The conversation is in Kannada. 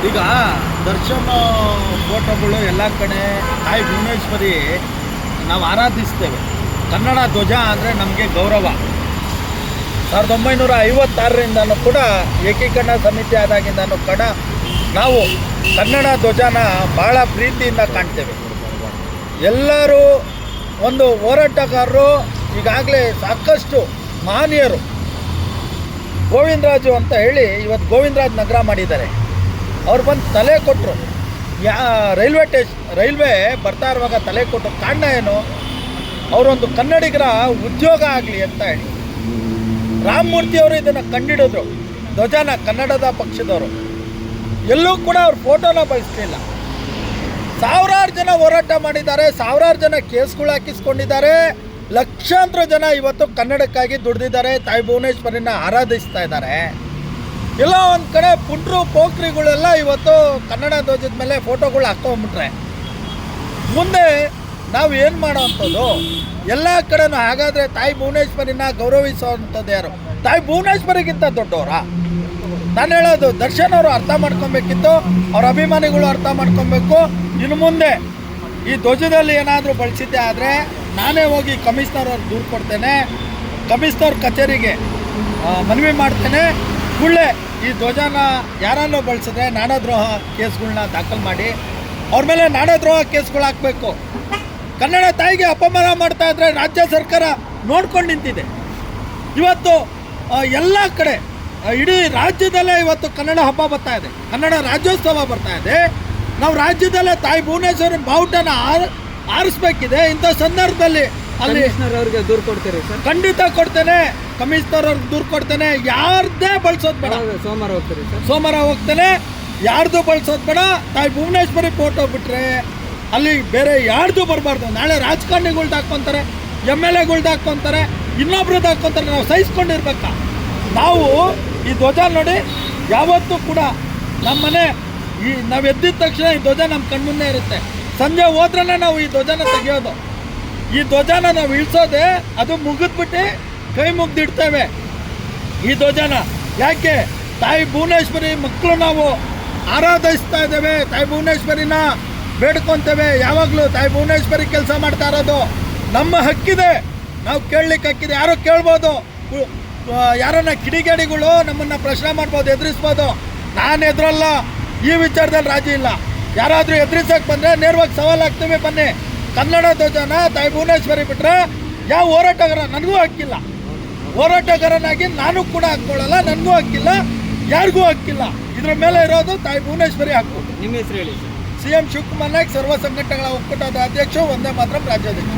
ಈಗ ದರ್ಶನ್ ಫೋಟೋಗಳು ಎಲ್ಲ ಕಡೆ ತಾಯಿ ಭುವನೇಶ್ವರಿ ನಾವು ಆರಾಧಿಸ್ತೇವೆ. ಕನ್ನಡ ಧ್ವಜ ಅಂದರೆ ನಮಗೆ ಗೌರವ. 1956ರಿಂದನೂ ಕೂಡ ಏಕೀಕರಣ ಸಮಿತಿ ಆದಾಗಿಂದನೂ ಕೂಡ ನಾವು ಕನ್ನಡ ಧ್ವಜನ ಭಾಳ ಪ್ರೀತಿಯಿಂದ ಕಾಣ್ತೇವೆ. ಎಲ್ಲರೂ ಒಂದು ಹೋರಾಟಗಾರರು ಈಗಾಗಲೇ ಸಾಕಷ್ಟು ಮಹನೀಯರು ಗೋವಿಂದರಾಜು ಅಂತ ಹೇಳಿ ಇವತ್ತು ಗೋವಿಂದರಾಜ್ ನಗರ ಮಾಡಿದ್ದಾರೆ. ಅವ್ರು ಬಂದು ತಲೆ ಕೊಟ್ಟರು. ರೈಲ್ವೆ ಬರ್ತಾ ಇರುವಾಗ ತಲೆ ಕೊಟ್ಟರು. ಕಾರಣ ಏನು? ಅವರೊಂದು ಕನ್ನಡಿಗರ ಉದ್ಯೋಗ ಆಗಲಿ ಅಂತ ಹೇಳಿ. ರಾಮಮೂರ್ತಿಯವರು ಇದನ್ನು ಕಂಡಿಡಿದ್ರು, ಧ್ವಜನ, ಕನ್ನಡದ ಪಕ್ಷದವರು. ಎಲ್ಲೂ ಕೂಡ ಅವ್ರ ಫೋಟೋನ ಬಯಸಲಿಲ್ಲ. ಸಾವಿರಾರು ಜನ ಹೋರಾಟ ಮಾಡಿದ್ದಾರೆ, ಸಾವಿರಾರು ಜನ ಕೇಸ್ಗಳು ಹಾಕಿಸ್ಕೊಂಡಿದ್ದಾರೆ, ಲಕ್ಷಾಂತರ ಜನ ಇವತ್ತು ಕನ್ನಡಕ್ಕಾಗಿ ದುಡಿದಿದ್ದಾರೆ, ತಾಯಿ ಭುವನೇಶ್ವರಿನ ಆರಾಧಿಸ್ತಾ ಇದ್ದಾರೆ. ಎಲ್ಲ ಒಂದು ಕಡೆ ಪುಂಡ್ರು ಪೋಖ್ರಿಗಳೆಲ್ಲ ಇವತ್ತು ಕನ್ನಡ ಧ್ವಜದ ಮೇಲೆ ಫೋಟೋಗಳು ಹಾಕೊಂಡ್ಬಿಟ್ರೆ ಮುಂದೆ ನಾವು ಏನು ಮಾಡೋವಂಥದ್ದು? ಎಲ್ಲ ಕಡೆನೂ ಹಾಗಾದರೆ ತಾಯಿ ಭುವನೇಶ್ವರಿನ ಗೌರವಿಸುವಂಥದ್ದು ಯಾರು? ತಾಯಿ ಭುವನೇಶ್ವರಿಗಿಂತ ದೊಡ್ಡವರ? ನಾನು ಹೇಳೋದು, ದರ್ಶನ್ ಅವರು ಅರ್ಥ ಮಾಡ್ಕೊಬೇಕಿತ್ತು, ಅವ್ರ ಅಭಿಮಾನಿಗಳು ಅರ್ಥ ಮಾಡ್ಕೊಬೇಕು. ಇನ್ನು ಮುಂದೆ ಈ ಧ್ವಜದಲ್ಲಿ ಏನಾದರೂ ಬಳಸಿದ್ದೆ ಆದರೆ ನಾನೇ ಹೋಗಿ ಕಮಿಷನರ್ ಅವ್ರಿಗೆ ದೂರು ಕೊಡ್ತೇನೆ, ಕಮಿಷನರ್ ಕಚೇರಿಗೆ ಮನವಿ ಮಾಡ್ತೇನೆ. ಕೂಡಲೇ ಈ ಧ್ವಜನ ಯಾರನ್ನೋ ಬಳಸಿದ್ರೆ ನಾಡದ್ರೋಹ ಕೇಸ್ಗಳನ್ನ ದಾಖಲು ಮಾಡಿ ಅವ್ರ ಮೇಲೆ ನಾಡದ್ರೋಹ ಕೇಸ್ಗಳು ಹಾಕಬೇಕು. ಕನ್ನಡ ತಾಯಿಗೆ ಅಪಮಾನ ಮಾಡ್ತಾ ಇದ್ರೆ ರಾಜ್ಯ ಸರ್ಕಾರ ನೋಡ್ಕೊಂಡು ನಿಂತಿದೆ. ಇವತ್ತು ಎಲ್ಲ ಕಡೆ ಇಡೀ ರಾಜ್ಯದಲ್ಲೇ ಇವತ್ತು ಕನ್ನಡ ಹಬ್ಬ ಬರ್ತಾ ಇದೆ, ಕನ್ನಡ ರಾಜ್ಯೋತ್ಸವ ಬರ್ತಾ ಇದೆ. ನಾವು ರಾಜ್ಯದಲ್ಲೇ ತಾಯಿ ಭುವನೇಶ್ವರಿ ಬಾವುಟನ ಆರಿಸ್ಬೇಕಿದೆ. ಇಂಥ ಸಂದರ್ಭದಲ್ಲಿ ಅಲ್ಲಿ ಅವ್ರಿಗೆ ದೂರು ಕೊಡ್ತೀರಿ ಸರ್? ಖಂಡಿತ ಕೊಡ್ತೇನೆ, ಕಮಿಷನರ್ ಅವ್ರಿಗೆ ದೂರು ಕೊಡ್ತೇನೆ. ಯಾರ್ದೇ ಬಳಸೋದು ಬೇಡ. ಸೋಮವಾರ ಹೋಗ್ತೀರಿ ಸರ್? ಸೋಮವಾರ ಹೋಗ್ತೇನೆ. ಯಾರ್ದು ಬಳಸೋದು ಬೇಡ. ತಾಯಿ ಭುವನೇಶ್ವರಿ ಫೋಟೋ ಬಿಟ್ಟರೆ ಅಲ್ಲಿ ಬೇರೆ ಯಾರ್ದು ಬರಬಾರ್ದು. ನಾಳೆ ರಾಜಕಾರಣಿಗಳ್ದು ಹಾಕ್ಕೊತಾರೆ, MLAಗಳ್ದು ಹಾಕ್ಕೊತಾರೆ, ಇನ್ನೊಬ್ರದ್ದು ಹಾಕ್ಕೊತಾರೆ. ನಾವು ಸಹಿಸ್ಕೊಂಡಿರ್ಬೇಕಾ? ನಾವು ಈ ಧ್ವಜ ನೋಡಿ ಯಾವತ್ತೂ ಕೂಡ ನಮ್ಮ ಮನೆ ನಾವು ಎದ್ದಿದ ತಕ್ಷಣ ಈ ಧ್ವಜ ನಮ್ಮ ಕಣ್ಮುಂದೆ ಇರುತ್ತೆ. ಸಂಜೆ ಹೋದ್ರೇ ನಾವು ಈ ಧ್ವಜನ ತೆಗೆಯೋದು. ಈ ಧ್ವಜನ ನಾವು ಇಳಿಸೋದೆ ಅದು ಮುಗಿದ್ಬಿಟ್ಟು ಕೈ ಮುಗ್ದಿಡ್ತೇವೆ ಈ ಧ್ವಜನ. ಯಾಕೆ? ತಾಯಿ ಭುವನೇಶ್ವರಿ ಮಕ್ಕಳು ನಾವು ಆರಾಧಿಸ್ತಾ ಇದ್ದೇವೆ, ತಾಯಿ ಭುವನೇಶ್ವರಿನ ಬೇಡ್ಕೊತೇವೆ. ಯಾವಾಗಲೂ ತಾಯಿ ಭುವನೇಶ್ವರಿ ಕೆಲಸ ಮಾಡ್ತಾ ಇರೋದು ನಮ್ಮ ಹಕ್ಕಿದೆ, ನಾವು ಕೇಳಲಿಕ್ಕೆ ಹಕ್ಕಿದೆ. ಯಾರೋ ಕೇಳ್ಬೋದು, ಯಾರನ್ನ ಕಿಡಿಗೇಡಿಗಳು ನಮ್ಮನ್ನು ಪ್ರಶ್ನೆ ಮಾಡ್ಬೋದು, ಎದುರಿಸ್ಬೋದು. ನಾನು ಎದುರಲ್ಲ, ಈ ವಿಚಾರದಲ್ಲಿ ರಾಜಿ ಇಲ್ಲ. ಯಾರಾದರೂ ಎದುರಿಸೋಕೆ ಬಂದರೆ ನೇರವಾಗಿ ಸವಾಲು ಹಾಕ್ತೇವೆ. ಬನ್ನಿ, ಕನ್ನಡ ಧ್ವಜನ ತಾಯಿ ಭುವನೇಶ್ವರಿ ಬಿಟ್ಟರೆ ಯಾವ ಹೋರಾಟಗಾರ, ನನಗೂ ಹಕ್ಕಿಲ್ಲ. ಹೋರಾಟಗಾರನಾಗಿ ನಾನು ಕೂಡ ಹಾಕ್ಕೊಳ್ಳಲ್ಲ, ನನಗೂ ಹಕ್ಕಿಲ್ಲ, ಯಾರಿಗೂ ಹಕ್ಕಿಲ್ಲ. ಇದರ ಮೇಲೆ ಇರೋದು ತಾಯಿ ಭುವನೇಶ್ವರಿ ಹಕ್ಕು. ನಿಮ್ಮ ಹೆಸರು ಹೇಳಿ ಸರ್? CM ಶಿವಕುಮಾರ್ ನಾಯ್ಕ್, ಸರ್ವ ಸಂಘಟನೆಗಳ ಒಕ್ಕೂಟದ ಅಧ್ಯಕ್ಷ, ವಂದೇ ಮಾತರಂ ರಾಜ್ಯಾಧ್ಯಕ್ಷ.